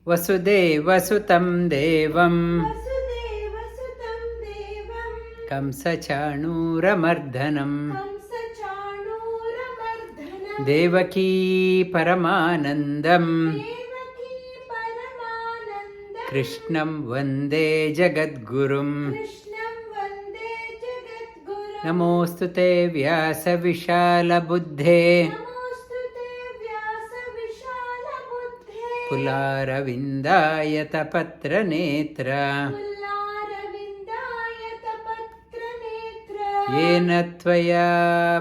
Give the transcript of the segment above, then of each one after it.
वसुदेवसुतं देवं वसुदेवसुतं देवं कंसचाणूरमर्दनं कंसचाणूरमर्दनं देवकी परमानन्दं देवकी परमानन्दं कृष्णं वन्दे जगद्गुरुं कृष्णं वन्दे जगद्गुरुं नमोऽस्तु ते व्यासविशालबुद्धे नमोऽस्तु ते व्यासविशालबुद्धे कुलारविन्दायतपत्रनेत्र पुल्लारविन्दायतपत्रनेत्र येन त्वया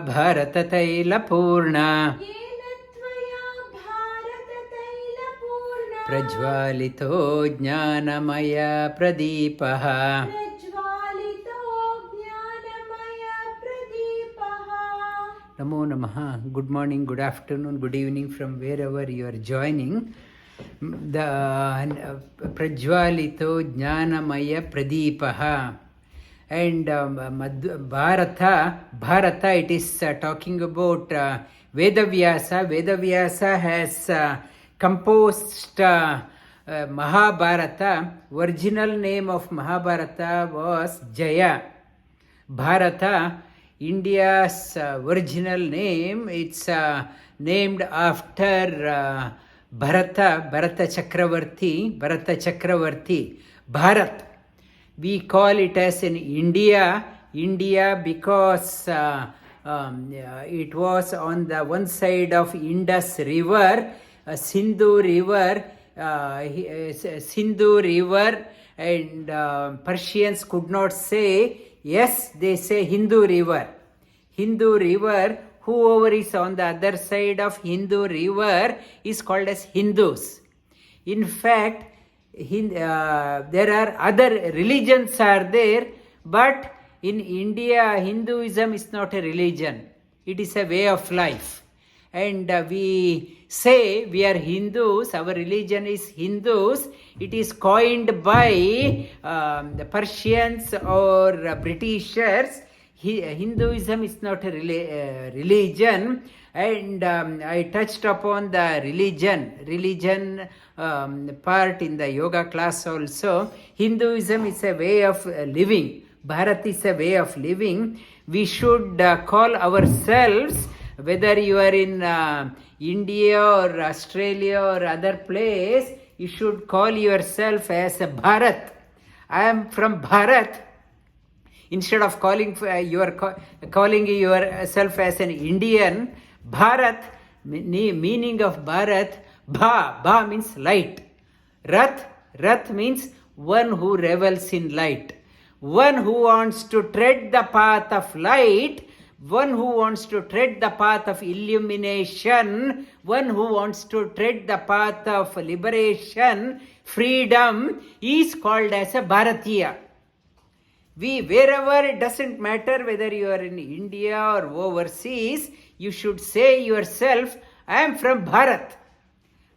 भारततैलपूर्णा येन त्वया भारततैलपूर्णा प्रज्वालितो ज्ञानमय प्रदीपः प्रज्वालितो ज्ञानमयप्रदीपः नमो नमः. Good morning, good afternoon, good evening from wherever you are joining. The Prajwalito Jnanamaya Pradipaha and Bharata, it is talking about Vedavyasa. Vedavyasa has composed Mahabharata. Original name of Mahabharata was Jaya. Bharata, India's original name, it's named after Bharata Chakravarti, Bharat. We call it as in India because it was on the one side of Indus River, Sindhu River, and Persians could not say yes, they say Hindu River. Whoever is on the other side of Hindu River is called as Hindus. In fact, there are other religions are there, but in India, Hinduism is not a religion. It is a way of life. And we say we are Hindus, our religion is Hindus. It is coined by the Persians or Britishers. Hinduism is not a religion, and I touched upon the religion part in the yoga class also. Hinduism is a way of living. Bharat is a way of living. We should call ourselves, whether you are in India or Australia or other place, you should call yourself as a Bharat. I am from Bharat. Instead of calling yourself as an Indian, Bharat, meaning of Bharat, Bha means light. Rath means one who revels in light. One who wants to tread the path of light, one who wants to tread the path of illumination, one who wants to tread the path of liberation, freedom, is called as a Bharatiya. Wherever, it doesn't matter whether you are in India or overseas, you should say yourself, I am from Bharat.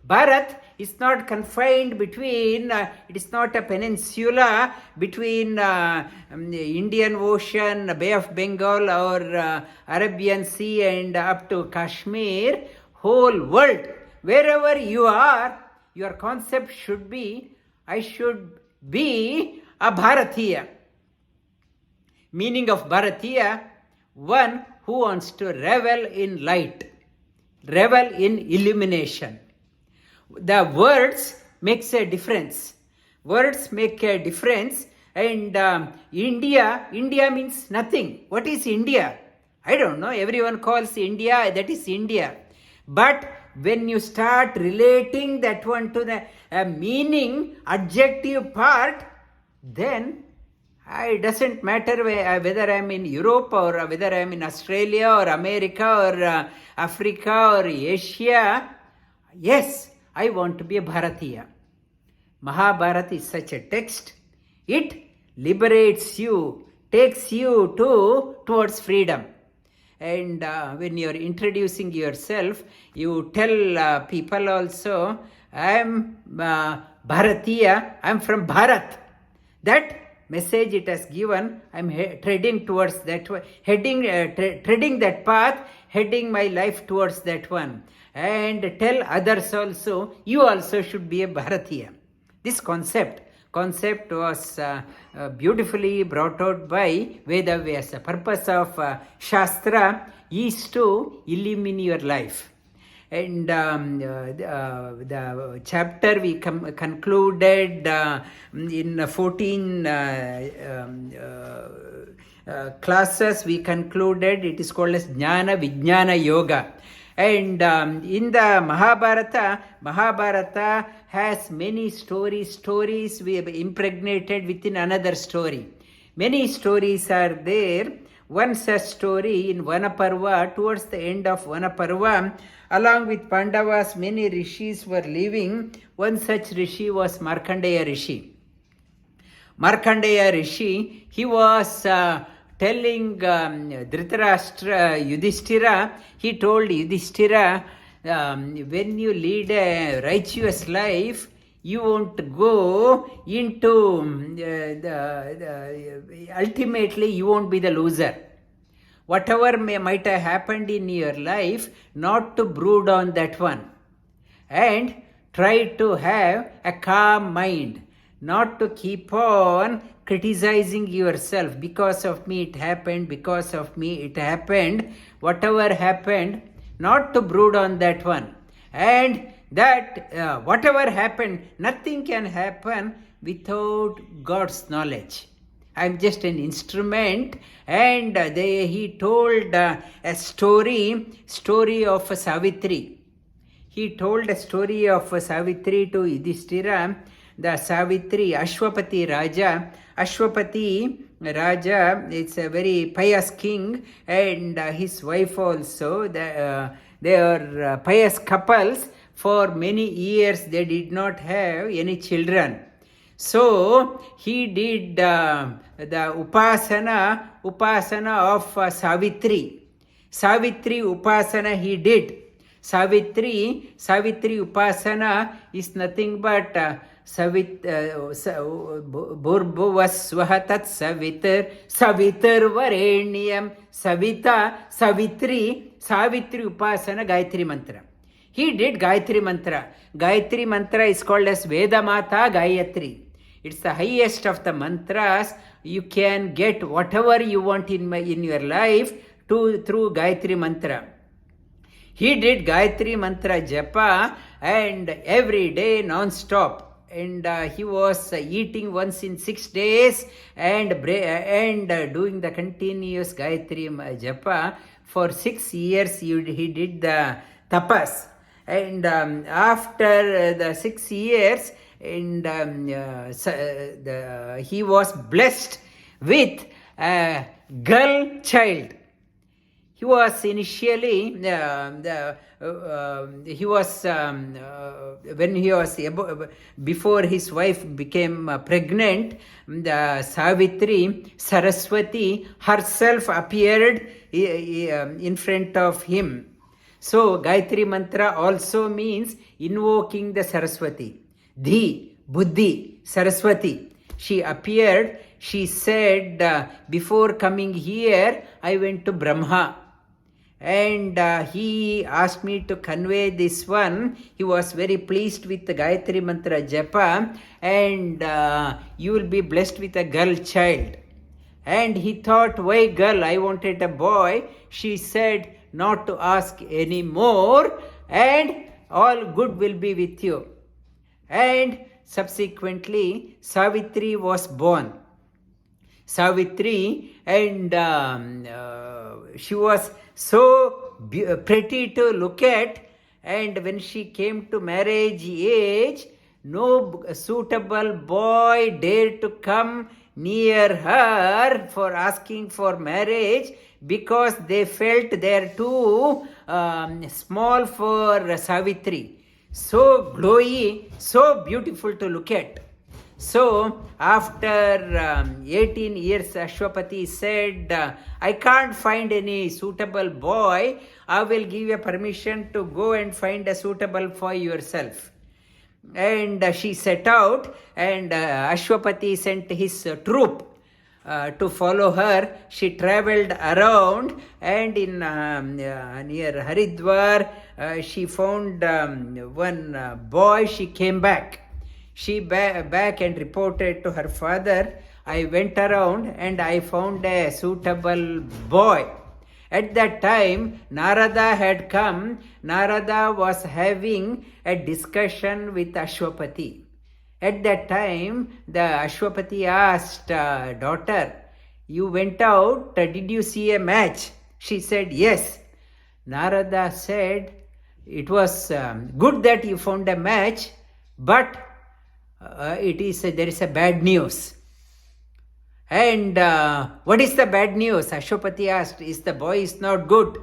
Bharat is not confined between, it is not a peninsula between Indian Ocean, Bay of Bengal or Arabian Sea and up to Kashmir, whole world. Wherever you are, your concept should be, I should be a Bharatiya. Meaning of Bharatiya, one who wants to revel in light, revel in illumination. The words makes a difference. Words make a difference. And India means nothing. What is India? I don't know. Everyone calls India, that is India. But when you start relating that one to the meaning, adjective part, then it doesn't matter whether I am in Europe or whether I am in Australia or America or Africa or Asia. Yes, I want to be a Bharatiya. Mahabharata is such a text. It liberates you, takes you towards freedom. And when you are introducing yourself, you tell people also, I am Bharatiya, I am from Bharat. That message it has given, I am treading towards that way, treading that path, heading my life towards that one. And tell others also, you also should be a Bharatiya. This concept was beautifully brought out by Vedavyasa. The purpose of Shastra is to illumine your life. And the chapter we concluded in 14 classes, we concluded it is called as Jnana Vijnana Yoga. And in the Mahabharata has many stories we have impregnated within another story. Many stories are there. One such story in Vanaparva, towards the end of Vanaparva, along with Pandavas, many rishis were living. One such rishi was Markandeya Rishi. Markandeya Rishi, he was telling Dhritarashtra, Yudhishthira, he told Yudhishthira, when you lead a righteous life, you won't go into, ultimately you won't be the loser. Whatever might have happened in your life, not to brood on that one. And try to have a calm mind, not to keep on criticizing yourself. Because of me it happened, because of me it happened. Whatever happened, not to brood on that one. And that whatever happened, nothing can happen without God's knowledge. I am just an instrument. And he told a story of Savitri. He told a story of Savitri to Yudhishthira. The Savitri, Ashwapati Raja, it's a very pious king, and his wife also. They are pious couples. For many years they did not have any children. So he did the upasana of Savitri. Savitri upasana he did. Savitri upasana is nothing but Bhurbhuvasvaha tat savitar varenyam Savitri upasana Gayatri mantra. He did Gayatri mantra. Gayatri mantra is called as Vedamata Gayatri. It's the highest of the mantras. You can get whatever you want in your life through Gayatri mantra. He did Gayatri mantra japa and every day non-stop. And he was eating once in 6 days and doing the continuous Gayatri japa. For 6 years he did the tapas. And after the 6 years, and he was blessed with a girl child. He was initially, before his wife became pregnant, the Savitri, Saraswati herself appeared in front of him. So Gayatri mantra also means invoking the Saraswati. Dhi, Buddhi, Saraswati. She appeared. She said, before coming here, I went to Brahma. And he asked me to convey this one. He was very pleased with the Gayatri mantra japa. And you will be blessed with a girl child. And he thought, why girl? I wanted a boy. She said, not to ask any more, and all good will be with you. And subsequently, Savitri was born. Savitri, and she was so pretty to look at, and when she came to marriage age, no suitable boy dared to come near her for asking for marriage, because they felt they are too small for Savitri. So glowy, so beautiful to look at. So after 18 years, Ashwapati said, I can't find any suitable boy. I will give you permission to go and find a suitable for yourself. And she set out, and Ashwapati sent his troop to follow her. She travelled around, and in near Haridwar, she found one boy. She came back. She back and reported to her father, I went around and I found a suitable boy. At that time, Narada had come. Narada was having a discussion with Ashwapati. At that time, the Ashwapati asked, daughter, you went out, did you see a match? She said, yes. Narada said, it was good that you found a match, but there is a bad news. And what is the bad news? Ashwapati asked, the boy is not good.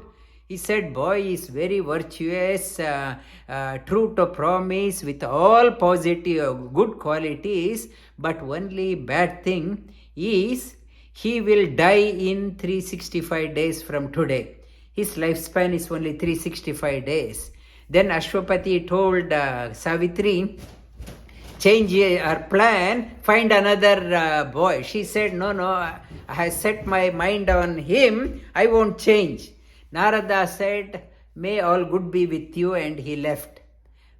He said, boy is very virtuous, true to promise, with all positive, good qualities, but only bad thing is he will die in 365 days from today. His lifespan is only 365 days. Then Ashwapati told Savitri, change our plan, find another boy. She said, no, I have set my mind on him, I won't change. Narada said, may all good be with you, and he left.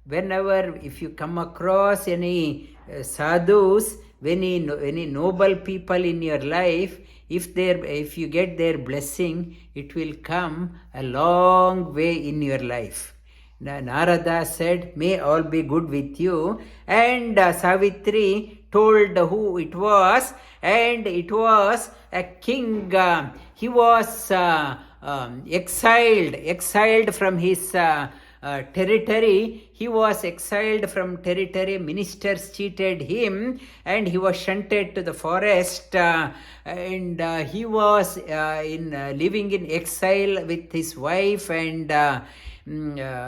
Whenever, if you come across any sadhus, any noble people in your life, if you get their blessing, it will come a long way in your life. Narada said, may all be good with you. And Savitri told who it was, and it was a king. He was exiled from his territory. He was exiled from territory. Ministers cheated him, and he was shunted to the forest. And he was living in exile with his wife and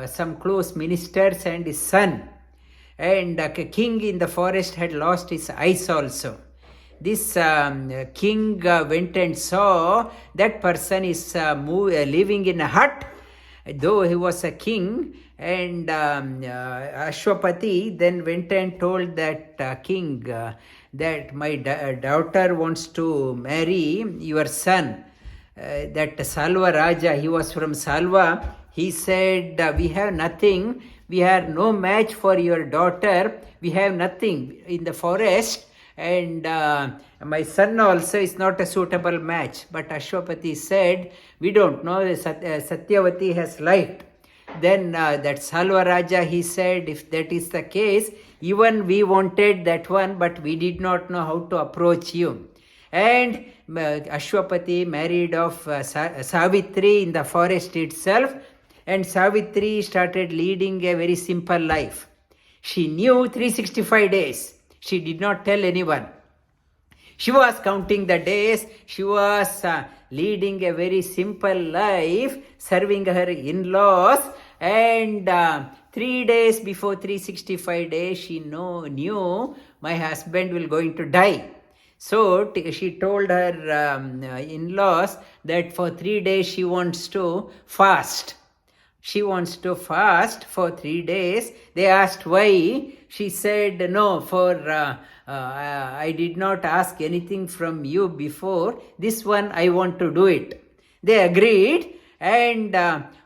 some close ministers and his son. And a king in the forest had lost his eyes also. This king went and saw that person is living in a hut, though he was a king. And Ashwapati then went and told that king that my daughter wants to marry your son. That Salva Raja, he was from Salva. He said, we have nothing, we have no match for your daughter, we have nothing in the forest, and my son also is not a suitable match. But Ashwapati said, we don't know, Satyavati has lied. Then that Salva Raja, he said, if that is the case, even we wanted that one, but we did not know how to approach you. And Ashwapati married off Savitri in the forest itself, and Savitri started leading a very simple life. She knew 365 days. She did not tell anyone. She was counting the days. She was leading a very simple life, serving her in-laws, and 3 days before 365 days, she knew my husband will going to die. So she told her in-laws that for 3 days she wants to fast. She wants to fast for 3 days. They asked why. She said, no, I did not ask anything from you before. This one I want to do it. They agreed. And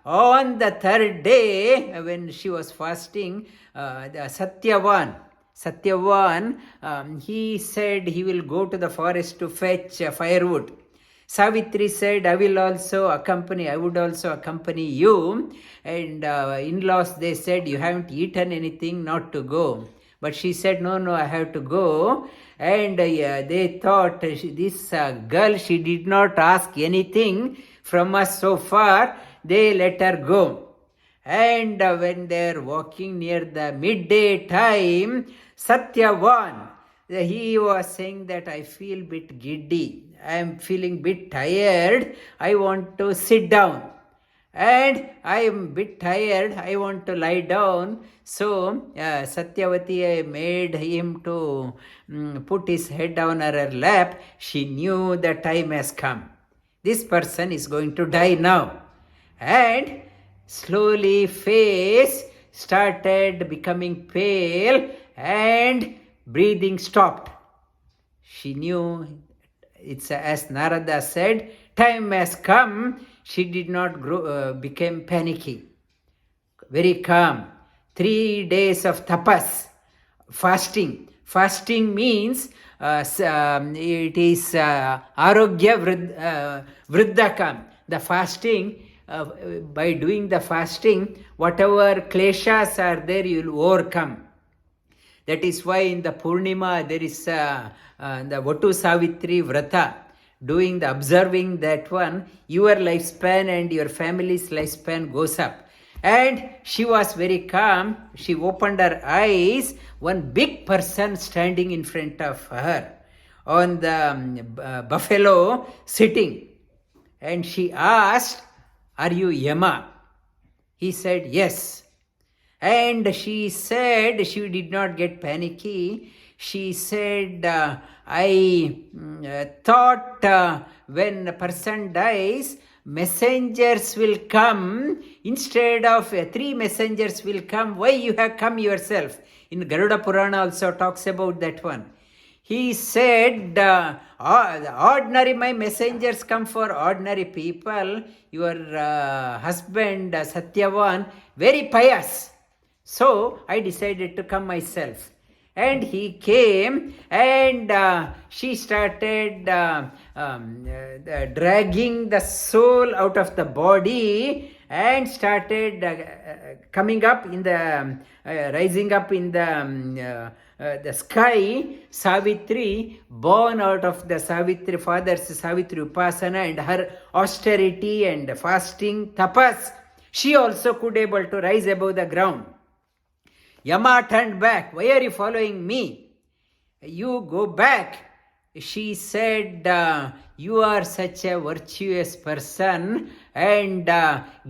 on the third day, when she was fasting, Satyavan, he said he will go to the forest to fetch firewood. Savitri said, I would also accompany you. And in-laws, they said, you haven't eaten anything, not to go. But she said, no, I have to go. And they thought, this girl, she did not ask anything from us so far. They let her go. And when they are walking near the midday time, Satyavan, he was saying that I feel a bit giddy. I am feeling a bit tired. I want to sit down. And I am a bit tired. I want to lie down. So Satyavati made him to put his head on her lap. She knew the time has come. This person is going to die now. And slowly face started becoming pale and breathing stopped. She knew, it's as Narada said, time has come. She did not become panicky. Very calm. 3 days of tapas. fasting. Fasting means it is arogya vriddakam. The fasting, by doing the fasting, whatever kleshas are there, you will overcome. That is why in the Purnima there is the Vatu Savitri Vrata. Observing that one, your lifespan and your family's lifespan goes up. And she was very calm. She opened her eyes. One big person standing in front of her on the buffalo sitting. And she asked, "Are you Yama?" He said, "Yes." And she said, she did not get panicky. She said, I thought when a person dies, messengers will come. Instead of 3 messengers will come. Why you have come yourself? In Garuda Purana also talks about that one. He said, ordinary my messengers come for ordinary people. Your husband Satyavan, very pious. So I decided to come myself. And he came, and she started dragging the soul out of the body and started coming up in the, rising up in the sky. Savitri, born out of the Savitri, father's Savitri Upasana and her austerity and fasting, tapas, she also could able to rise above the ground. Yama turned back. "Why are you following me? You go back." She said, "You are such a virtuous person, and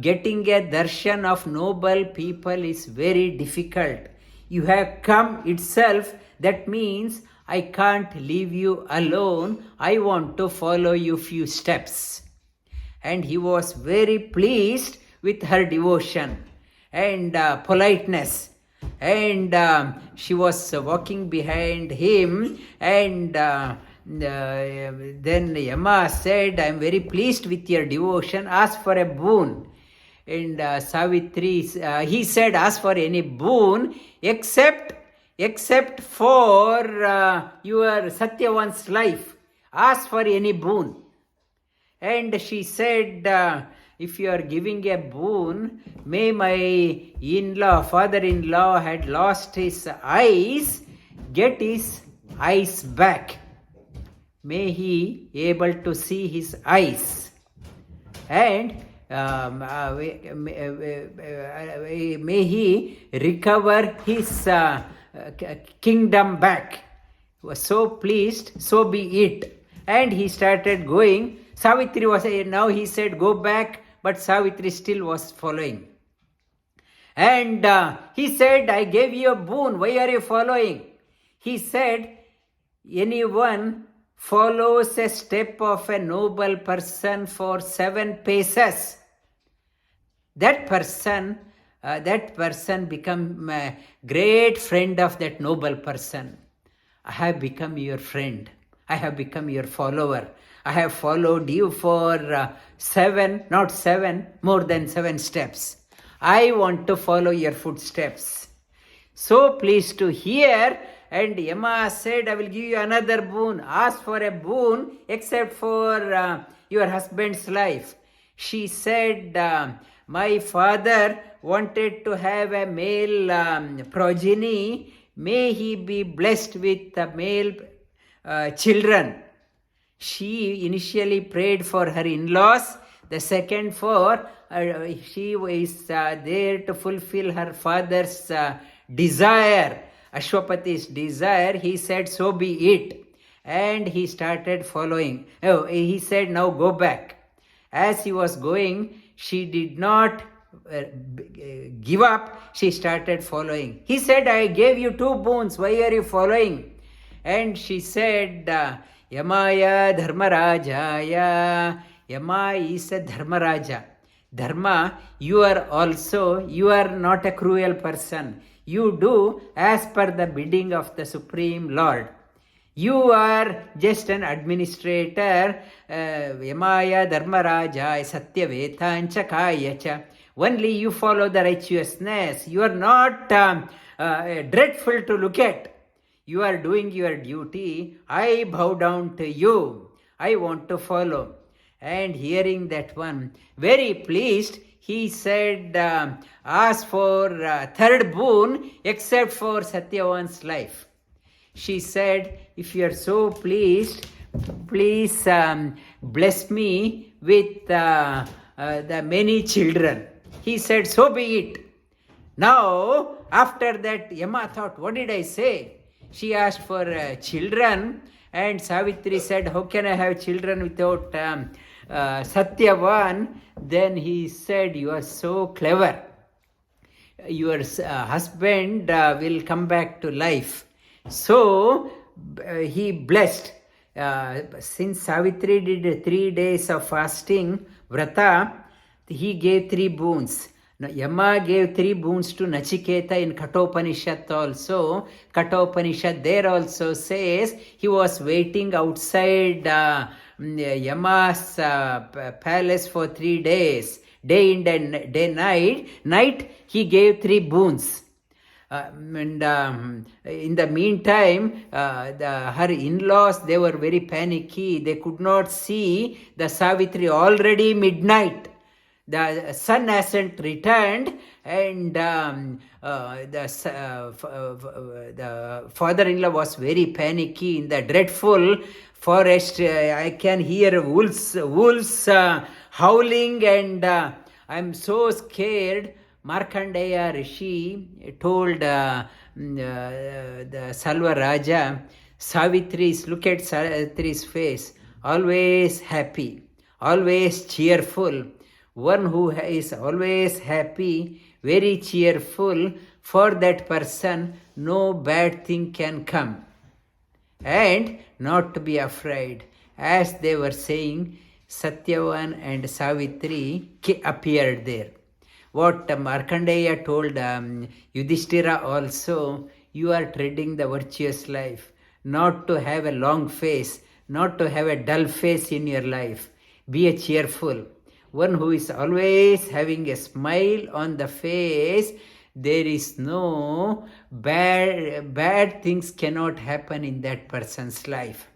getting a darshan of noble people is very difficult. You have come itself. That means I can't leave you alone. I want to follow you few steps." And he was very pleased with her devotion and politeness. And she was walking behind him, and then Yama said, "I am very pleased with your devotion. Ask for a boon." And Savitri, he said, "Ask for any boon except for your Satyavan's life. Ask for any boon." And she said, "If you are giving a boon, may my father-in-law had lost his eyes, get his eyes back. May he able to see his eyes. And may he recover his kingdom back." Was so pleased, "So be it." And he started going. Savitri was, now he said, "Go back," but Savitri still was following. And he said, "I gave you a boon. Why are you following?" He said, "Anyone follows a step of a noble person for 7 paces, that person become a great friend of that noble person. I have become your friend. I have become your follower. I have followed you for 7, not 7, more than 7 steps. I want to follow your footsteps." So pleased to hear. And Yama said, "I will give you another boon. Ask for a boon except for your husband's life." She said, "My father wanted to have a male progeny. May he be blessed with male children." She initially prayed for her in-laws. The second for she is there to fulfill her father's desire, Ashwapati's desire. He said, "So be it." And he started following. He said, "Now go back." As he was going, she did not give up. She started following. He said, "I gave you 2 boons. Why are you following?" And she said, "Yamaya Dharmarajaya." Yama is a Dharmaraja. Dharma, you are not a cruel person. You do as per the bidding of the Supreme Lord. You are just an administrator. Yamaya Dharmaraja Satyaveta anta-kāle. Only you follow the righteousness. You are not dreadful to look at. You are doing your duty. I bow down to you. I want to follow. And hearing that one, very pleased, he said, ask for third boon except for Satyavan's life. She said, if you are so pleased, please bless me with the many children. He said, so be it. Now, after that, Yama thought, what did I say? She asked for children, and Savitri said, how can I have children without Satyavan? Then he said, you are so clever. Your husband will come back to life. So he blessed. Since Savitri did 3 days of fasting, Vrata, he gave 3 boons. Now, Yama gave 3 boons to Nachiketa in Kathopanishad also. Kathopanishad there also says he was waiting outside Yama's palace for 3 days. Day in and day night he gave 3 boons. In the meantime, her in-laws, they were very panicky. They could not see the Savitri, already midnight. The son hasn't returned, and the father-in-law was very panicky in the dreadful forest. I can hear wolves howling, and I'm so scared. Markandeya Rishi told the Salva Raja, Savitri's, look at Savitri's face, always happy, always cheerful. One who is always happy, very cheerful, for that person no bad thing can come. And not to be afraid. As they were saying, Satyavan and Savitri appeared there. What Markandeya told Yudhishthira also, you are treading the virtuous life, not to have a long face, not to have a dull face in your life. Be a cheerful. One who is always having a smile on the face, there is no bad things cannot happen in that person's life.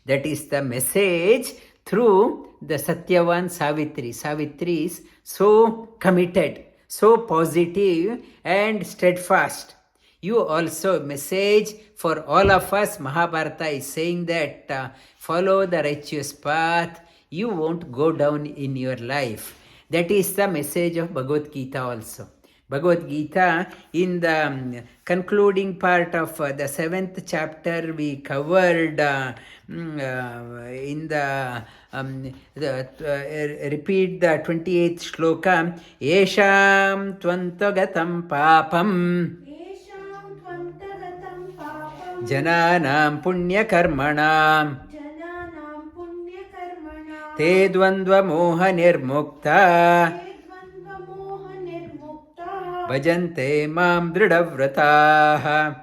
That is the message through the Satyavan Savitri. Savitri is so committed, so positive and steadfast. You also, message for all of us, Mahabharata is saying that follow the righteous path, you won't go down in your life. That is the message of Bhagavad Gita also. Bhagavad Gita, in the concluding part of the 7th chapter, we covered in the repeat the 28th shloka, Yesham tvantagatam papam Jananam punyakarmanam Te dvandva moha nirmukta Bhajante mam dridhavrataha.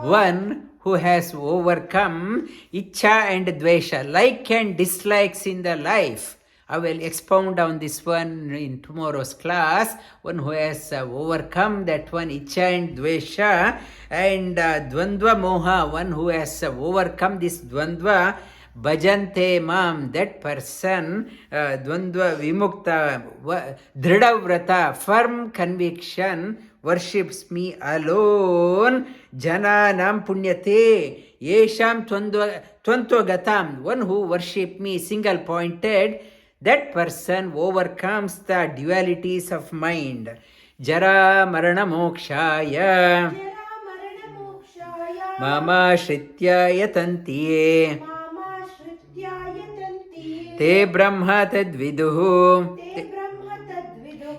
One who has overcome ichha and dvesha, like and dislikes in the life. I will expound on this one in tomorrow's class. One who has overcome that one, ichha and dvesha, and dvandva moha, one who has overcome this dvandva, bhajante mam, that person, dvandva vimukta, dridhavrata, firm conviction, worships me alone, jananam punyate, yesham tvantagatam, one who worships me single pointed, that person overcomes the dualities of mind. Jara marana mokshaya, mama shritya yatantiye, te brahma tadviduhu,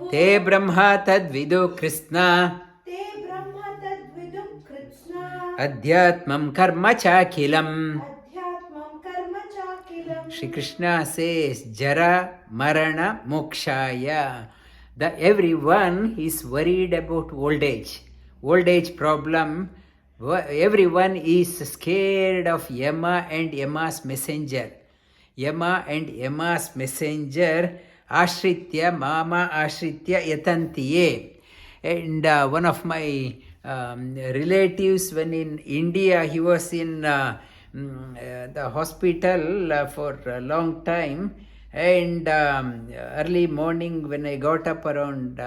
te brahma tadvidu krishna, adhyatmam karma chakilam. Shri Krishna says, Jara Marana Mokshaya. Everyone is worried about old age problem. Everyone is scared of Yama and Yama's messenger. Yama and Yama's messenger ashritya mama ashritya yatantiye. And one of my relatives, when in India, he was in the hospital for a long time, and early morning when I got up around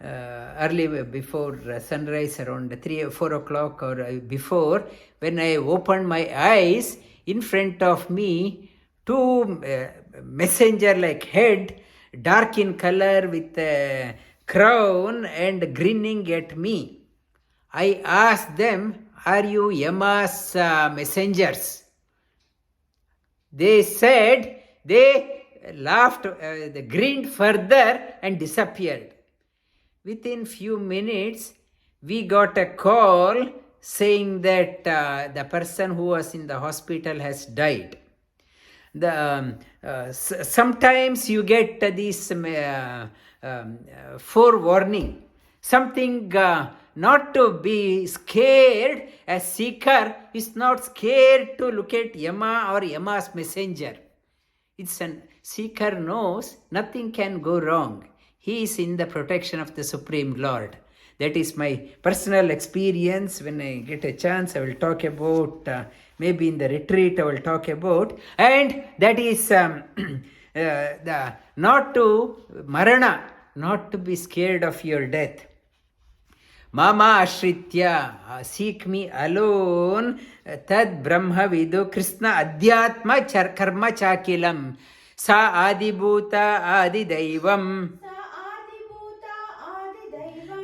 early before sunrise, around 3 or 4 o'clock or before, when I opened my eyes, in front of me two messenger like head, dark in color with a crown and grinning at me. I asked them, are you Yama's messengers? They said, they laughed, they grinned further and disappeared. Within few minutes, we got a call saying that the person who was in the hospital has died. Sometimes you get these forewarning, something not to be scared. A seeker is not scared to look at Yama or Yama's messenger. It's a seeker knows nothing can go wrong. He is in the protection of the Supreme Lord. That is my personal experience. When I get a chance, I will talk about, maybe in the retreat I will talk about. And that is the not to marana, not to be scared of your death. Mama ashritya, seek me alone, tad brahma vidu krishna adhyatma karma chakilam, sa adibhuta adidaivam.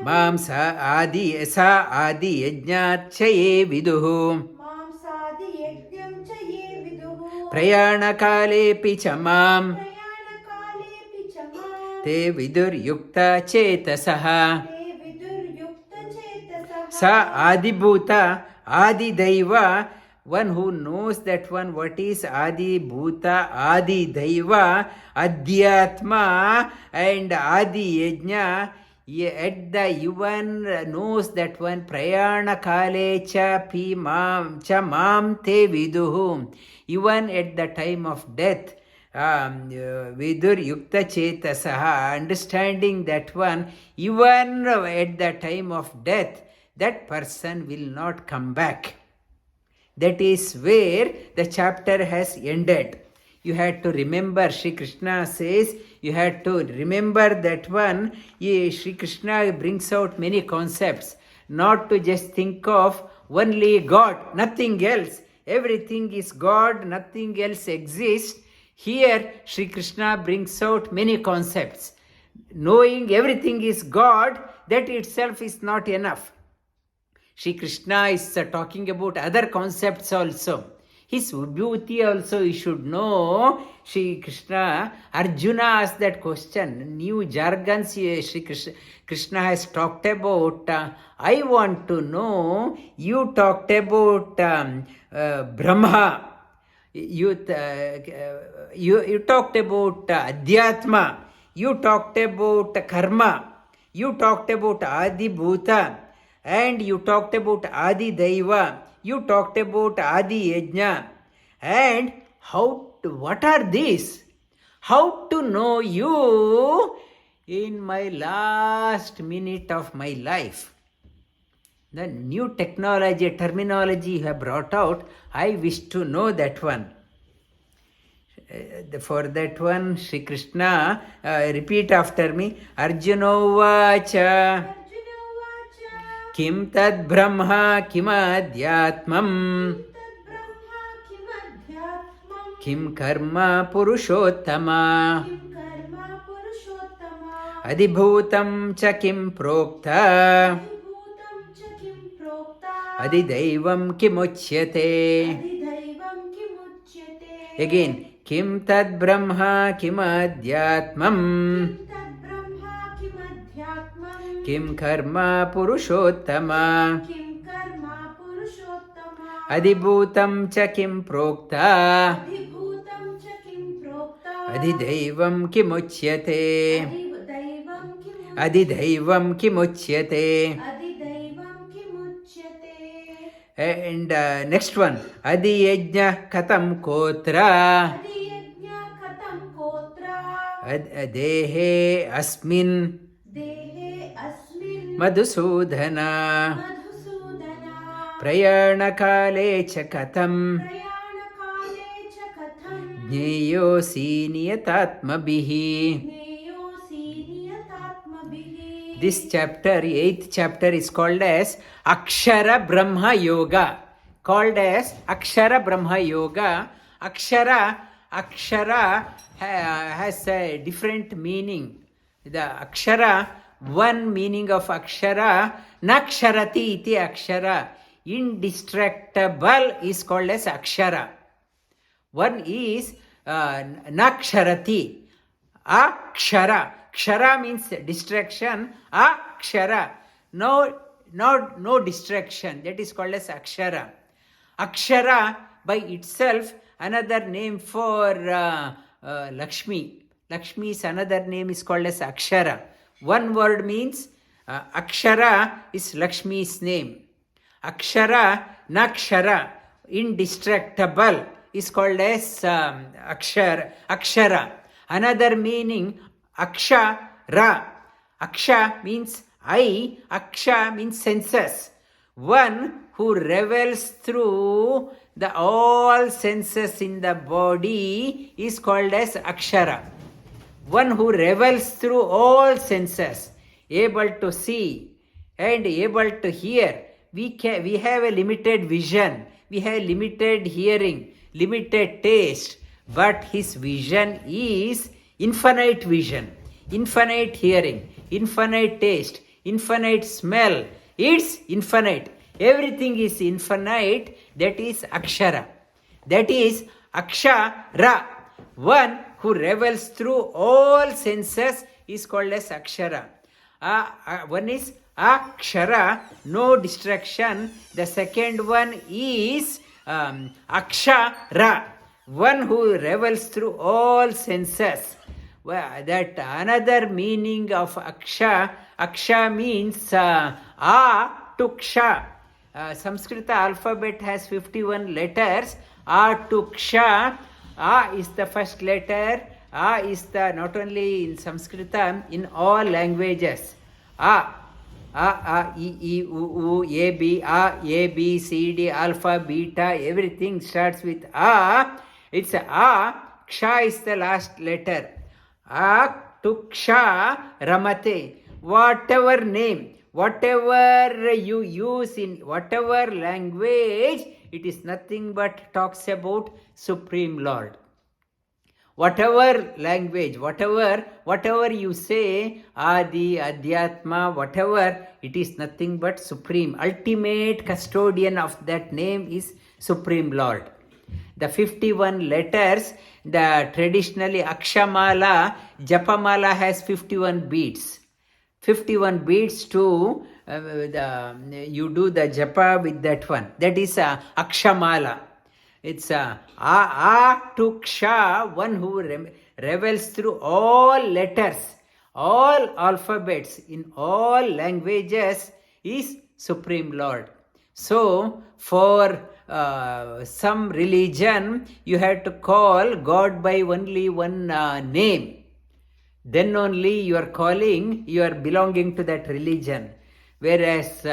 Mam sa adi yajnat chaye viduhu. Prayāna-kāle picha mam. Te vidur yukta chetasaha. Sa adibhuta adidaiva. One who knows that one, what is adibhuta adidaiva, adhyatma and adi yajna. At the even knows that one, prayāna-kāle cha pi mam cha mam te viduhu. Even at the time of death, vidur yukta chetasaha, understanding that one, even at the time of death, that person will not come back. That is where the chapter has ended. You had to remember, Sri Krishna says, you had to remember that one. Sri Krishna brings out many concepts, not to just think of only God, nothing else. Everything is God, nothing else exists. Here, Sri Krishna brings out many concepts. Knowing everything is God, that itself is not enough. Sri Krishna is talking about other concepts also. His beauty also you should know. Sri Krishna, Arjuna asked that question. New jargons Sri Krishna has talked about. I want to know. You talked about Brahma. You talked about Adhyatma. You talked about Karma. You talked about Adi Bhuta. And you talked about Adi Daiva. You talked about Adi Yajna. And what are these? How to know you in my last minute of my life? The new technology, terminology you have brought out, I wish to know that one. For that one, Sri Krishna, repeat after me, Arjuna vacha. Kim tad brahma kim adhyatmam. Kim karma purushottama. Adibhutam cha kim prokta. Adidaivam kim uchyate. Again, kim tad brahma kim adhyatmam. Kim karma purushottama. Adibhutam cha kim prokta. Adidaivam kim uchyate. Adidaivam kim uchyate. And next one, Adi yajna katam kotra. dehe asmin dehe asmin madhusudhana madhusudana prayāna-kāle ca katham prayāna-kāle cha katham jñeyosi niyatātmabhihi. jñeyosi niyatātmabhihi. This chapter, 8th chapter, is called as Akshara Brahma Yoga. Called as Akshara Brahma Yoga. Akshara has a different meaning. The Akshara, one meaning of Akshara, Naksharati iti Akshara. Indestructible is called as Akshara. One is Naksharati. Akshara. Kshara means distraction. Akshara. No distraction. That is called as Akshara. Akshara by itself, another name for Lakshmi. Lakshmi is another name, is called as Akshara. One word means Akshara is Lakshmi's name. Akshara, Nakshara, indestructible, is called as Akshara. Another meaning, Akshara. Aksha means I, Aksha means senses. One who revels through the all senses in the body is called as Akshara. One who revels through all senses, able to see and able to hear. We have a limited vision, we have limited hearing, limited taste, but his vision is infinite vision, infinite hearing, infinite taste, infinite smell. It's infinite. Everything is infinite. That is Akshara. That is Akshara. One who revels through all senses is called as Akshara. One is Akshara, no distraction. The second one is Akshara, one who revels through all senses. Well, that another meaning of Aksha means A to Ksha. Sanskrit alphabet has 51 letters. A to Ksha. A is the first letter. A is the, not only in Sanskrit, in all languages. A, I, E, U, A, B, C, D, alpha, beta, everything starts with A. It's A. Ksha is the last letter. A to Ksha Ramate. Whatever name, whatever you use in whatever language, it is nothing but talks about Supreme Lord. Whatever language, whatever you say, Adi, Adhyatma, whatever, it is nothing but Supreme. Ultimate custodian of that name is Supreme Lord. The 51 letters, the traditionally Akshamala, Japamala has 51 beads. 51 beads to, you do the japa with that one. That is Akshamala. It's A to Ksha, one who revels through all letters, all alphabets, in all languages, is Supreme Lord. So, for some religion, you have to call God by only one name. Then only you are calling, you are belonging to that religion. Whereas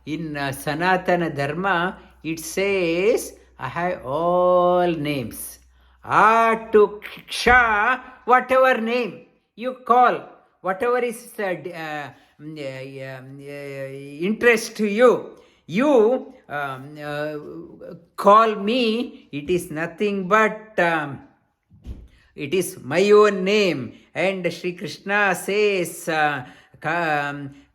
in Sanatana Dharma, it says, I have all names. A to Ksha, whatever name you call, whatever is interest to you, you call me, it is nothing but, it is my own name. And Sri Krishna says,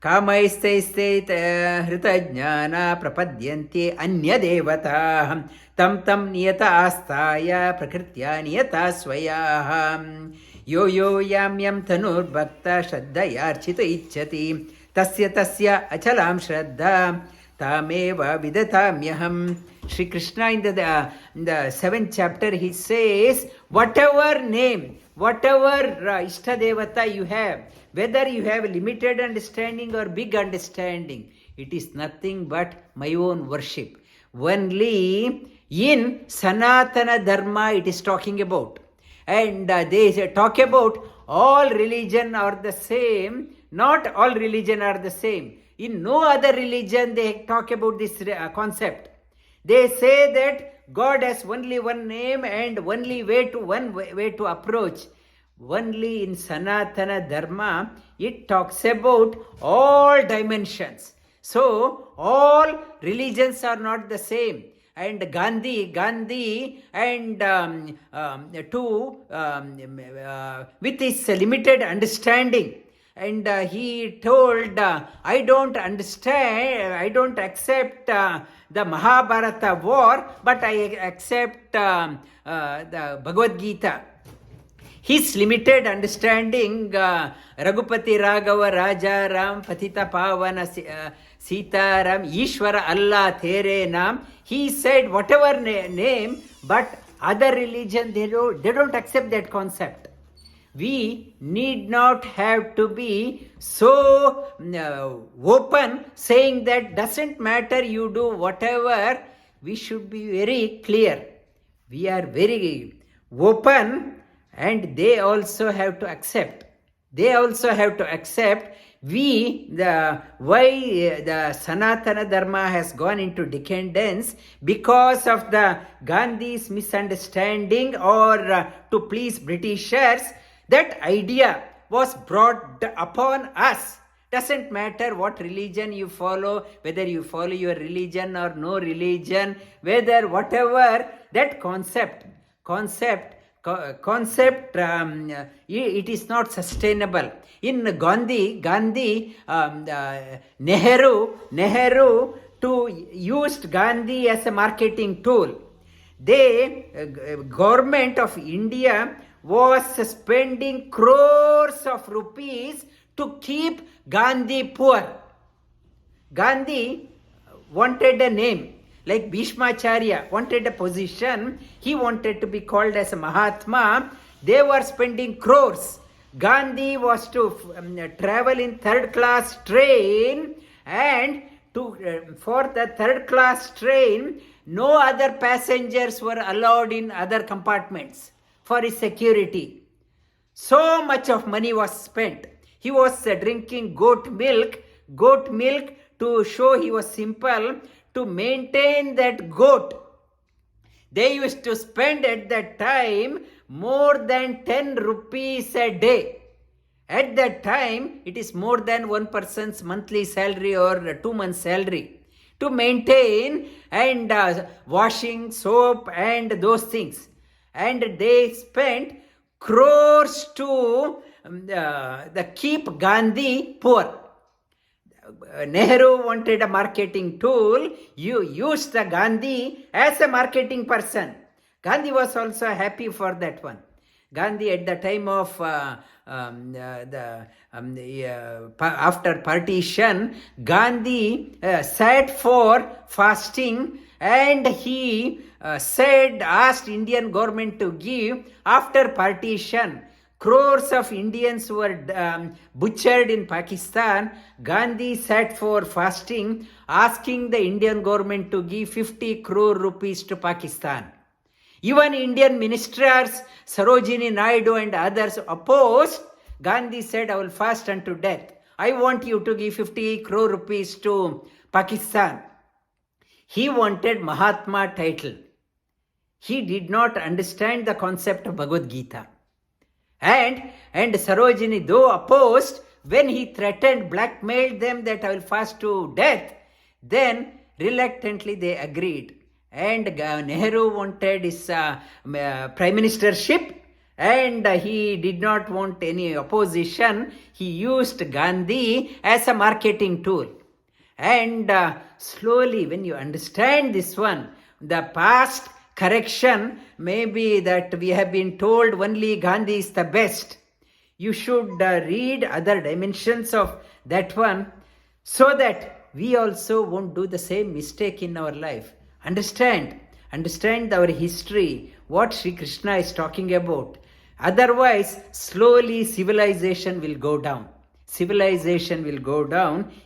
Kamaistaistaita hritajnana prapadyante anya devata tam niyata astaya prakritya niyata swaya yo yam tanur bhakta shraddhayarchita icchati tasya achalam shraddha tameva vidatamyaham. Sri Krishna in the 7th chapter, he says, whatever name, whatever Ishtadevata you have, whether you have limited understanding or big understanding, it is nothing but my own worship. Only in Sanatana Dharma it is talking about. And they talk about all religion are the same. Not all religion are the same. In no other religion they talk about this concept. They say that God has only one name and only one way to approach. Only in Sanatana Dharma it talks about all dimensions. So all religions are not the same. And Gandhi and with his limited understanding, and he told, I don't accept the Mahabharata war, but I accept the Bhagavad Gita. His limited understanding, Raghupati Raghava Raja Ram Patita Pavana Sita Ram Ishvara Allah Tere Nam, he said whatever name, but other religion they don't accept that concept. We need not have to be so open, saying that doesn't matter, you do whatever. We should be very clear. We are very open, and they also have to accept. Why the Sanatana Dharma has gone into decadence? Because of the Gandhi's misunderstanding, or to please Britishers. That idea was brought upon us. Doesn't matter what religion you follow, whether you follow your religion or no religion, whether whatever, that concept, it is not sustainable. In Gandhi, Nehru used Gandhi as a marketing tool. Government of India was spending crores of rupees to keep Gandhi poor. Gandhi wanted a name, like Bhishmacharya wanted a position. He wanted to be called as a Mahatma. They were spending crores. Gandhi was to travel in third class train, and for the third class train, no other passengers were allowed in other compartments for his security. So much of money was spent. He was drinking goat milk to show he was simple. To maintain that goat, they used to spend at that time more than 10 rupees a day. At that time, it is more than one person's monthly salary or 2 months' salary to maintain, and washing, soap and those things. And they spent crores to keep Gandhi poor. Nehru wanted a marketing tool. You used the Gandhi as a marketing person. Gandhi was also happy for that one. Gandhi, at the time of after partition, Gandhi sat for fasting, and he asked Indian government to give after partition. Crores of Indians were butchered in Pakistan. Gandhi sat for fasting, asking the Indian government to give 50 crore rupees to Pakistan. Even Indian ministers, Sarojini Naidu and others opposed. Gandhi said, I will fast unto death. I want you to give 50 crore rupees to Pakistan. He wanted Mahatma title. He did not understand the concept of Bhagavad Gita. And Sarojini, though opposed, when he threatened, blackmailed them that I will fast to death, then reluctantly they agreed. And Nehru wanted his prime ministership, and he did not want any opposition. He used Gandhi as a marketing tool. And slowly, when you understand this one, the past correction may be that we have been told only Gandhi is the best. You should read other dimensions of that one, so that we also won't do the same mistake in our life. Understand our history, what Sri Krishna is talking about. Otherwise, slowly civilization will go down.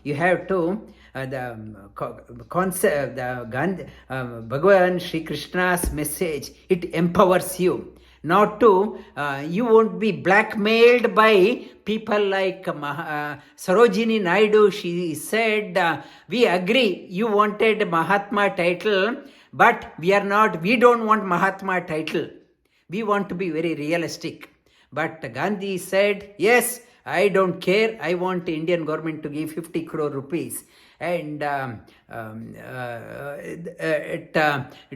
You have to the concept, the Bhagavan Sri Krishna's message, it empowers you. not to, you won't be blackmailed by people like Sarojini Naidu. She said, we agree, you wanted Mahatma title, but we don't want Mahatma title. We want to be very realistic. But Gandhi said, yes, I don't care, I want Indian government to give 50 crore rupees. And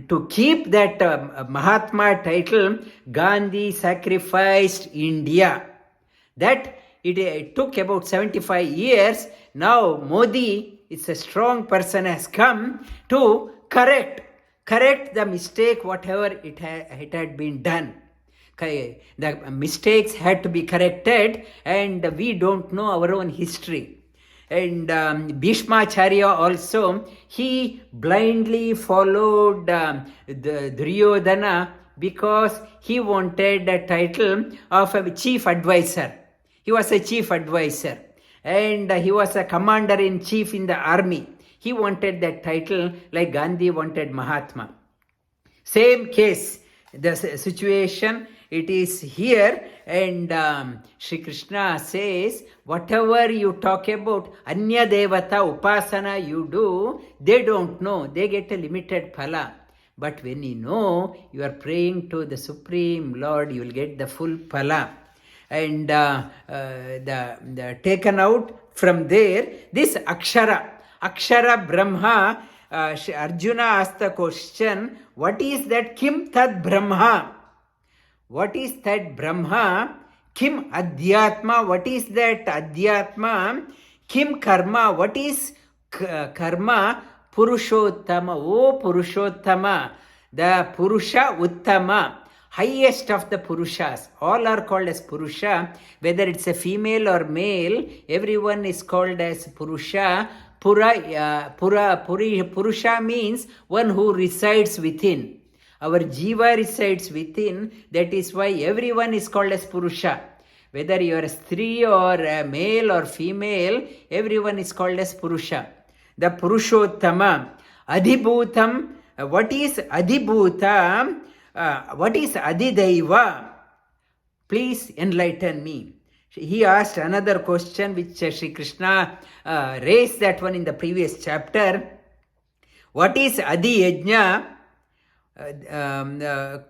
to keep that Mahatma title, Gandhi sacrificed India. That it took about 75 years. Now Modi, it's a strong person, has come to correct the mistake, whatever it had been done. The mistakes had to be corrected, and we don't know our own history. And Bhishmacharya also, he blindly followed the Duryodhana because he wanted the title of a chief advisor. He was a chief advisor, and he was a commander-in-chief in the army. He wanted that title like Gandhi wanted Mahatma. Same case, the situation, it is here. And Sri Krishna says, whatever you talk about, Anya Devata Upasana you do, they don't know, they get a limited phala. But when you know you are praying to the Supreme Lord, you will get the full phala. And the taken out from there, this Akshara Brahma, Arjuna asked the question, what is that Kim Tad Brahma? What is that Brahma? Kim Adhyatma? What is that Adhyatma? Kim Karma? What is Karma? Purushottama. Oh Purushottama, the Purusha Uttama, highest of the Purushas. All are called as Purusha. Whether it's a female or male, everyone is called as Purusha. Purusha means one who resides within. Our jiva resides within. That is why everyone is called as Purusha. Whether you are a Stri or a male or female, everyone is called as Purusha. The Purushottama. Adhibhutam. What is Adhibhutam? What is Adhidaiva? Please enlighten me. He asked another question which Sri Krishna raised that one in the previous chapter. What is Adi Yajna?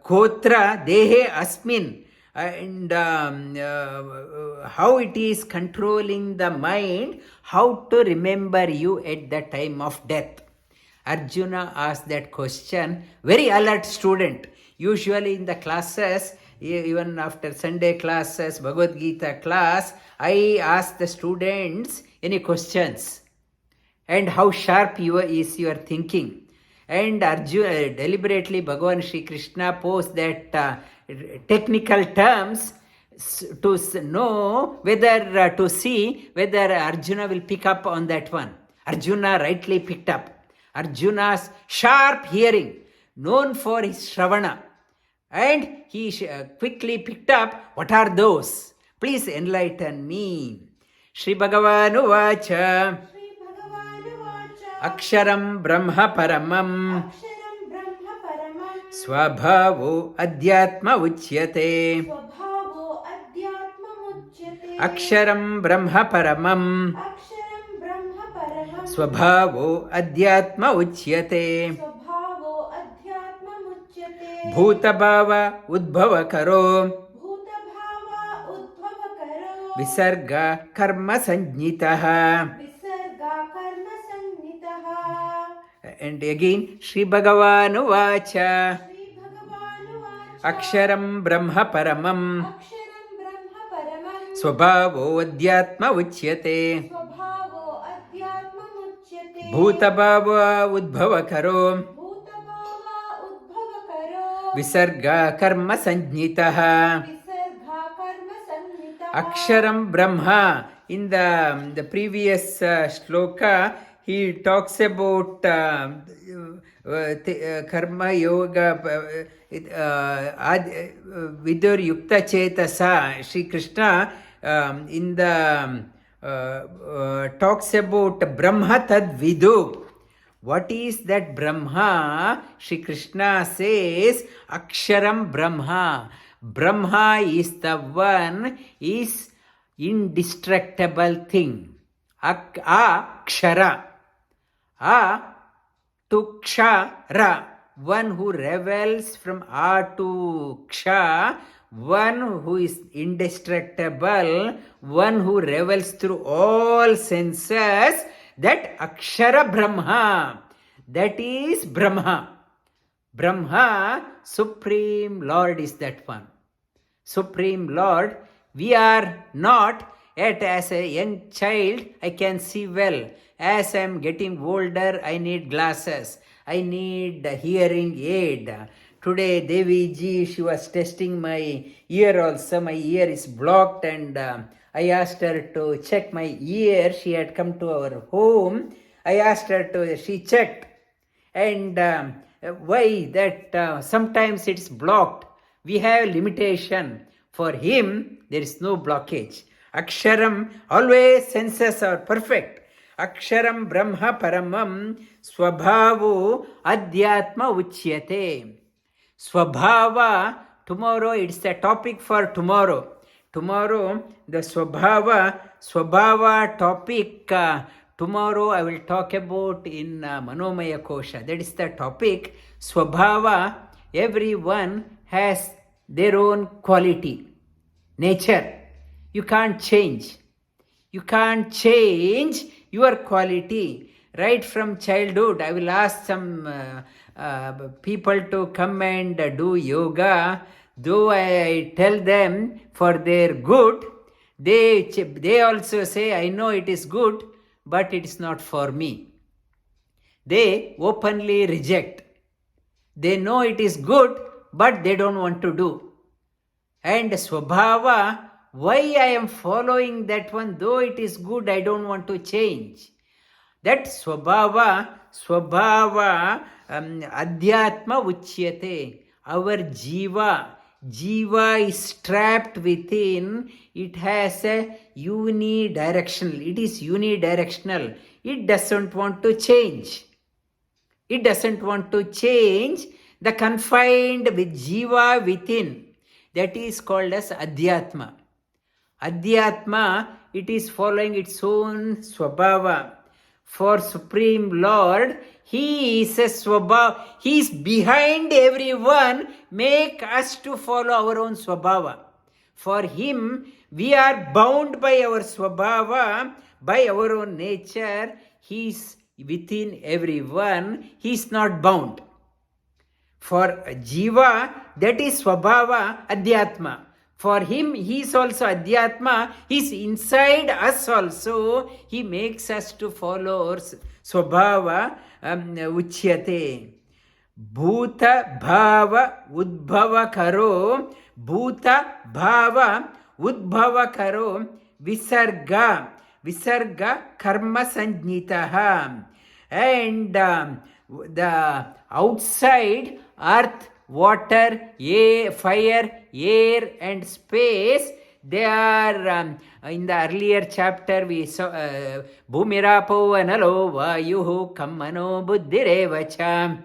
Kotra Dehe Asmin. And how it is controlling the mind, how to remember you at the time of death. Arjuna asked that question. Very alert student. Usually in the classes, even after Sunday classes, Bhagavad Gita class, I ask the students any questions and how sharp is your thinking. And Arjuna deliberately, Bhagavan Shri Krishna posed that technical terms to know whether, to see whether Arjuna will pick up on that one. Arjuna rightly picked up. Arjuna's sharp hearing, known for his Shravana. And he quickly picked up, what are those? Please enlighten me. Shri Bhagavan Uvacha. Aksharam Brahma Paramam. Swabhavo Adhyatma Uchyate. Aksharam Brahma Paramam. Swabhavo Adhyatma Uchyate. Bhutabhava Udbhava Karo. Visarga Karma Sanjnitaha. And again, Shri Bhagavan Uvacha. Aksharam Brahma Paramam. Swabhavo Adhyatma Uchyate. Bhutabhava Udbhava Karo. Visarga Karma Sanjnitaha. Aksharam Brahma. In the previous sloka, he talks about karma yoga, vidur yukta chetasa. Shri Krishna in the talks about Brahma tad vidu. What is that Brahma? Shri Krishna says Aksharam Brahma. Brahma is the one, is indestructible thing. Akshara. A to Kshara. One who revels from A to Ksha. One who is indestructible. One who revels through all senses. That Akshara Brahma. That is Brahma. Brahma, Supreme Lord is that one. Supreme Lord, we are not yet as a young child, I can see well. As I am getting older, I need glasses. I need a hearing aid. Today, Devi ji, she was testing my ear also. My ear is blocked and I asked her to check my ear. She had come to our home. I asked her to, she checked. And why that sometimes it's blocked. We have limitation. For him, there is no blockage. Aksharam, always senses are perfect. Aksharam Brahma Paramam Swabhavo Adhyatma Uchyate. Swabhava, tomorrow it's the topic for tomorrow. Tomorrow, the Swabhava topic, tomorrow I will talk about in Manomaya Kosha. That is the topic. Swabhava, everyone has their own quality, nature. You can't change. You can't change your quality. Right from childhood, I will ask some people to come and do yoga. Though I tell them for their good, they also say, I know it is good, but it is not for me. They openly reject. They know it is good, but they don't want to do. And Swabhava, why I am following that one, though it is good, I don't want to change. That Swabhava, Adhyatma Uchyate. Our Jiva is trapped within. It has a unidirectional. It is unidirectional. It doesn't want to change. It doesn't want to change. The confined with Jiva within. That is called as Adhyatma. Adhyatma, it is following its own Swabhava. For Supreme Lord, He is a Swabhava. He is behind everyone. Make us to follow our own Swabhava. For Him, we are bound by our Swabhava, by our own nature. He is within everyone. He is not bound. For Jiva, that is Swabhava, Adhyatma. For him, he is also Adhyatma. He is inside us also. He makes us to follow our Swabhava Uchyate. Bhuta Bhava Udbhava Karo. Bhuta Bhava Udbhava Karo. Visarga Karma Sanjnitaha. And the outside earth, water, air, fire, air and space, they are in the earlier chapter we saw Bhumirapo Analo Vayuhu Kammano Buddhirevacha.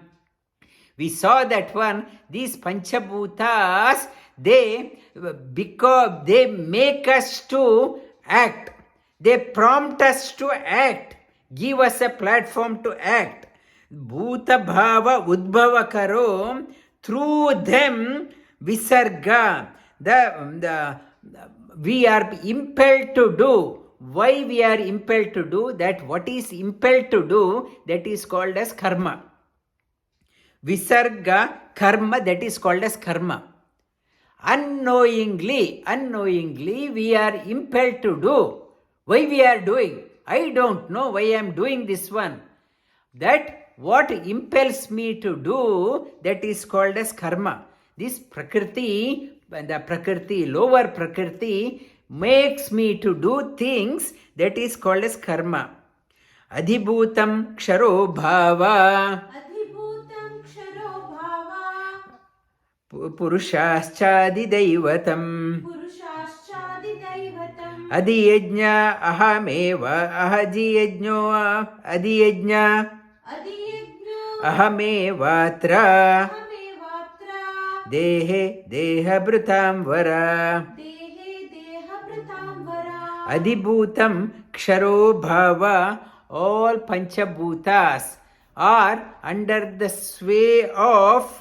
We saw that one. These Panchabhutas, they make us to act. They prompt us to act. Give us a platform to act. Bhuta Bhava Udbhava Karo. Through them, Visarga, we are impelled to do. Why we are impelled to do that? What is impelled to do? That is called as karma. Visarga, karma, that is called as karma. Unknowingly, we are impelled to do. Why we are doing? I don't know why I am doing this one. That what impels me to do, that is called as karma. This Prakriti, lower Prakriti, makes me to do things, that is called as karma. Adhibhutam Ksharo Bhava. Adhibhutam Ksharo Bhava. Purushāścādi Daivatam. Purushāścādi Daivatam. Adiyajña ahameva ahajiyajño adiyajña. Ahamevatra dehe dehabhrutam vara dehe dehabhrutam vara adibhutam ksharo bhava. All panchabhutas are under the sway of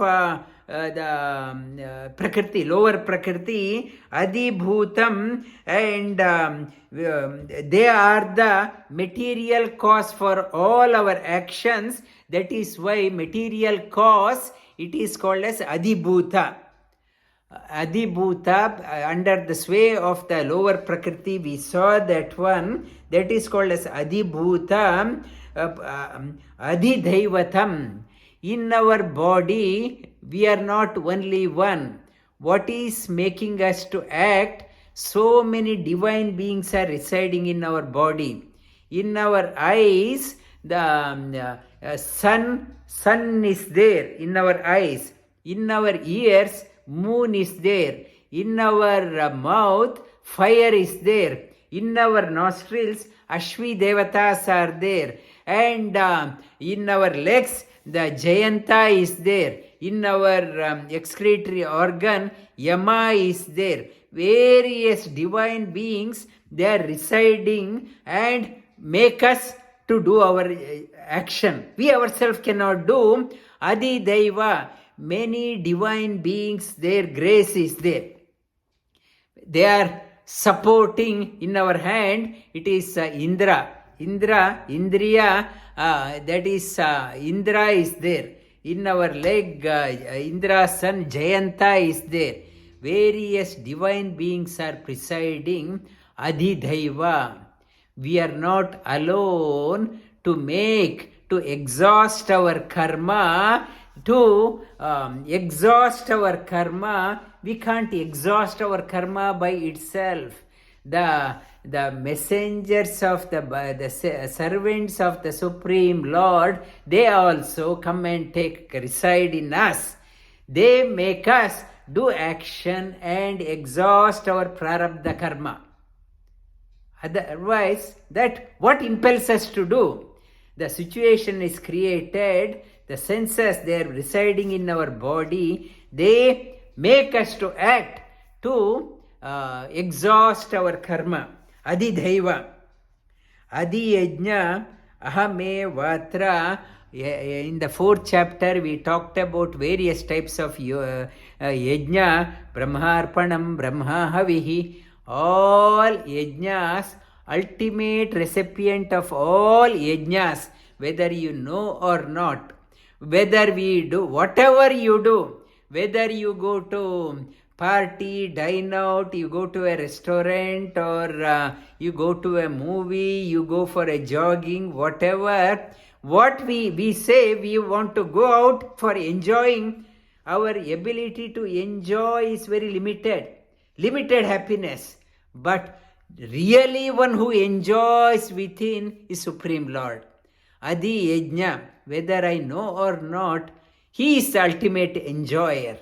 the prakriti, lower prakriti, adibhutam, and they are the material cause for all our actions. That is why material cause, it is called as adibhuta. Adibhuta, under the sway of the lower prakriti, we saw that one, that is called as adibhuta, adhidaivatam. In our body, we are not only one. What is making us to act? So many divine beings are residing in our body. In our eyes, the sun is there in our eyes. In our ears, moon is there. In our mouth, fire is there. In our nostrils, Ashvi Devatas are there. And in our legs, the Jayanta is there. In our excretory organ, Yama is there. Various divine beings, they are residing and make us to do our action. We ourselves cannot do. Adi Daiva, many divine beings, their grace is there. They are supporting in our hand. It is Indra, Indriya, that is Indra is there. In our leg, Indra's son Jayanta is there. Various divine beings are presiding. Adhidaiva. We are not alone to exhaust our karma. To exhaust our karma, we can't exhaust our karma by itself. The messengers of the servants of the Supreme Lord, they also come and reside in us. They make us do action and exhaust our prarabdha karma. Otherwise, that what impels us to do? The situation is created, the senses, they are residing in our body, they make us to act, to exhaust our karma. Adhidaiva. Adhiyajna ahame vatra. In the 4th chapter, we talked about various types of yajna. Brahmarpanam, Brahma Havihi. All yajnas, ultimate recipient of all yajnas, whether you know or not, whether we do, whatever you do, whether you go to party, dine out, you go to a restaurant, or you go to a movie, you go for a jogging, whatever, what we say we want to go out for enjoying, our ability to enjoy is very limited happiness. But really one who enjoys within is Supreme Lord. Adi Yajna, whether I know or not, He is the ultimate enjoyer.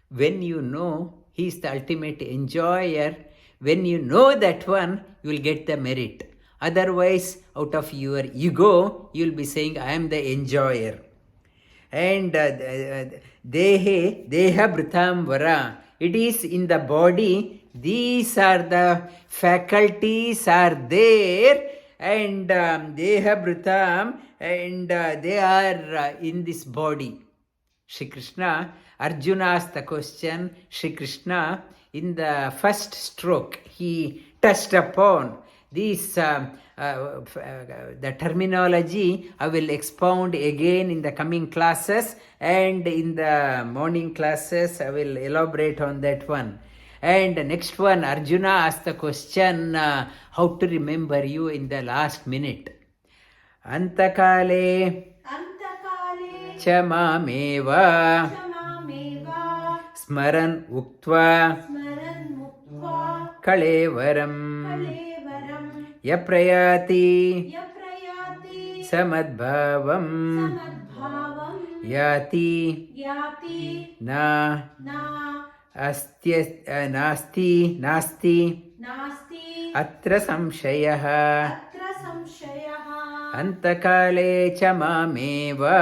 When you know He is the ultimate enjoyer, when you know that one, you will get the merit. Otherwise, out of your ego, you will be saying, I am the enjoyer. And Deha Bhrutam Vara, it is in the body, these are the faculties are there, and Deha Bhrutam, and they are in this body. Shri Krishna, Arjuna asked the question, Shri Krishna, in the first stroke, he touched upon these, the terminology I will expound again in the coming classes, and in the morning classes I will elaborate on that one. And the next one, Arjuna asked the question, how to remember you in the last minute. Anta-kāle cha mameva smaran muktvā kalevaram prayāti sa mad-bhāvaṁ yāti nāstyatra sanśhayaḥ anta-kāle cha mameva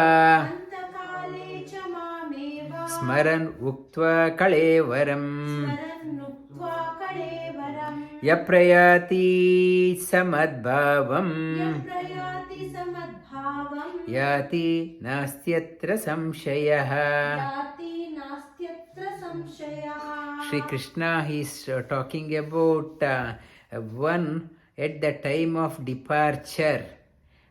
smaran muktvā kalevaram smaran muktvā kalevaram prayāti mad-bhāvaṁ prayāti mad-bhāvaṁ yāti nāstyatra sanśhayaḥ. yāti nāstyatra sanśhayaḥ. Sri Krishna is talking about one at the time of departure,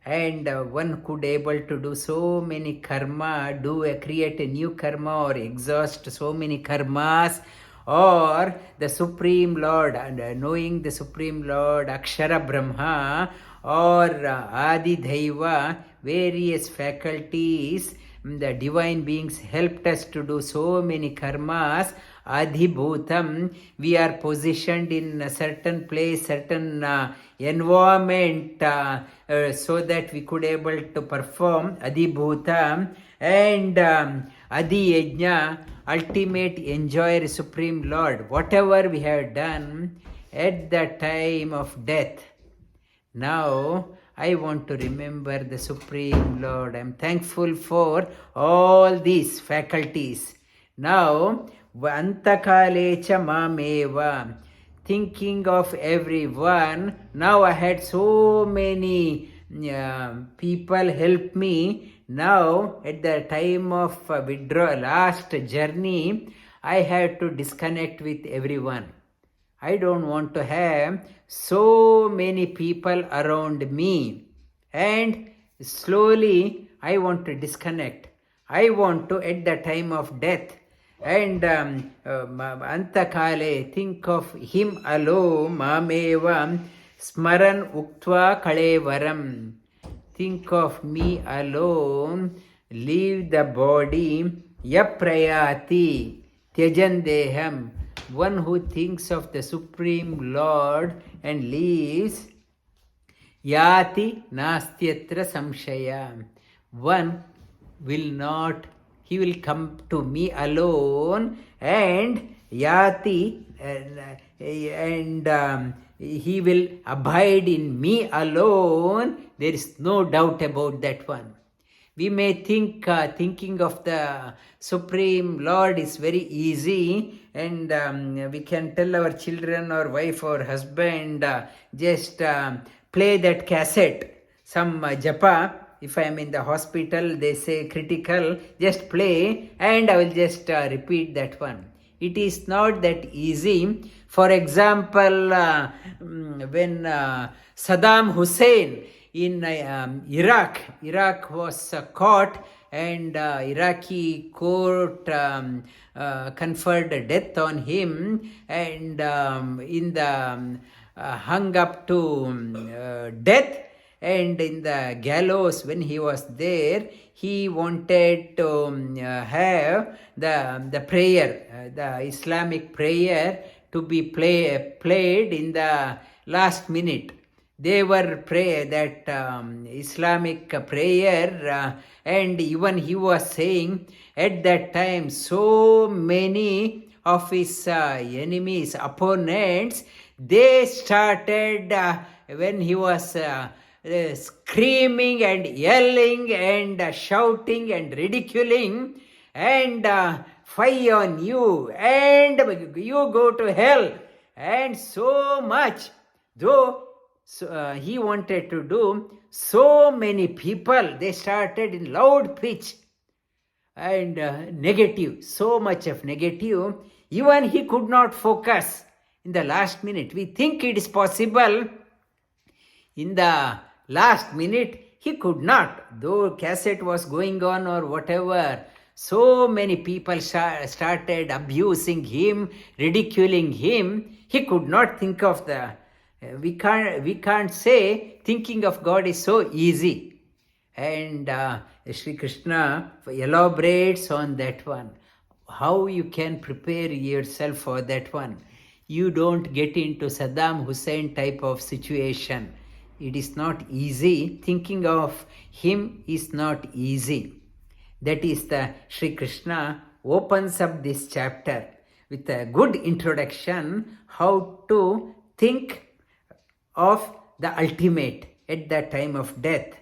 and one could able to do so many karma, create a new karma or exhaust so many karmas, or the Supreme Lord, and knowing the Supreme Lord, Akshara Brahma, or Adi Daiva, various faculties, the divine beings helped us to do so many karmas. Adhibhutam, we are positioned in a certain place, certain environment, so that we could able to perform Adhibhutam, and Adi Yajna, ultimate enjoyer, Supreme Lord. Whatever we have done at the time of death, now I want to remember the Supreme Lord. I am thankful for all these faculties. Now, anta-kāle cha mameva, thinking of everyone. Now I had so many people help me. Now at the time of withdrawal, last journey, I had to disconnect with everyone. I don't want to have so many people around me, and slowly I want to disconnect. I want to, at the time of death, and anta-kāle, think of him alone, mameva, smaran muktvā kalevaram, think of me alone, leave the body, prayāti, tyajandeham, one who thinks of the Supreme Lord and leaves, yāti nāstyatra sanśhayaḥ, one will not, he will come to me alone, and yāti, and he will abide in me alone. There is no doubt about that one. We may think thinking of the Supreme Lord is very easy, and we can tell our children or wife or husband, just play that cassette, some japa. If I am in the hospital, they say critical, just play, and I will just repeat that one. It is not that easy. For example, when Saddam Hussein in Iraq was caught, and Iraqi court conferred death on him, and in the hung up to death, and in the gallows when he was there, he wanted to have the prayer, the Islamic prayer, to be played in the last minute. They were that Islamic prayer, and even he was saying at that time so many of his enemies, opponents, they started when he was screaming and yelling and shouting and ridiculing and fie on you, and you go to hell, and so much. Though he wanted to do, so many people, they started in loud pitch and negative, so much of negative. Even he could not focus in the last minute. We think it is possible. In the last minute, he could not. Though cassette was going on or whatever, so many people started abusing him, ridiculing him. He could not think of the... We can't say thinking of God is so easy. And Sri Krishna elaborates on that one. How you can prepare yourself for that one. You don't get into Saddam Hussein type of situation. It is not easy. Thinking of him is not easy. That is the Sri Krishna opens up this chapter with a good introduction, how to think of the ultimate at the time of death.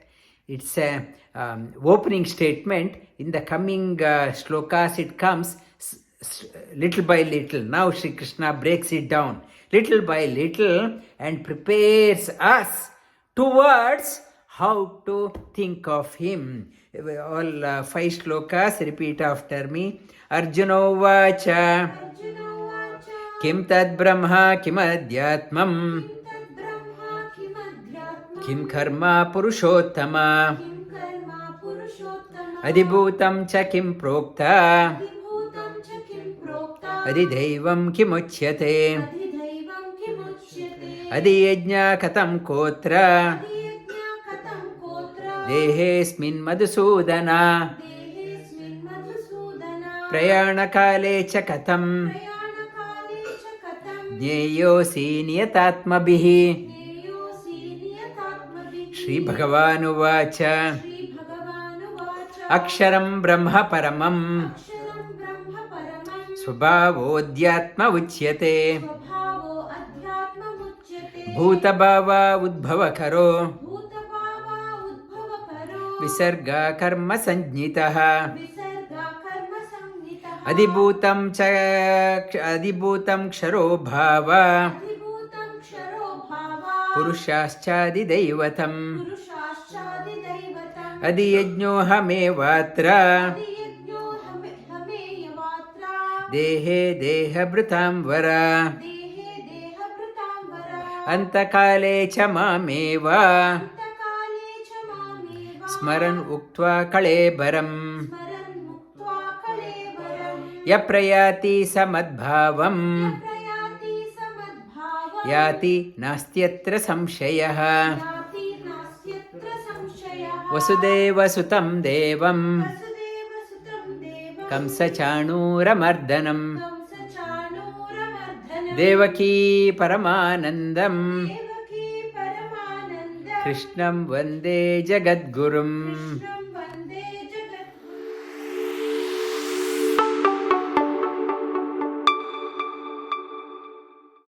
It's a opening statement. In the coming slokas it comes little by little. Now Sri Krishna breaks it down little by little and prepares us towards how to think of him. All 5 slokas, repeat after me. Arjuno vacha kim tad brahma kim adhyatmam kim karma purushottama adibhutam cha kim prokta adidaivam kim uchyate adiyajna katam kotra देहेऽस्मिन् मधुसूदना प्रयाणकाले च कथं ज्ञेयोऽसि नियतात्मभिः श्रीभगवानुवाच अक्षरं ब्रह्म परमं स्वभावोऽध्यात्म उच्यते भूतभावा उद्भवकरो विसर्गा कर्म संज्ञितः अधिभूतं क्षरो भाव पुरुषाश्चादिदैवतम् अधियज्ञोऽहमेवात्र देहे देहभृतां वर अन्तकाले च मामेव स्मरन् उक्त्वा कलेवरम् य प्रयाति स मद-bhāvaṁ याति नास्त्यत्र संशयः वसुदेवसुतं देवं कंसचाणूरमर्दनम् देवकी परमानन्दम् कृष्णं वन्दे जगद्गुरुम्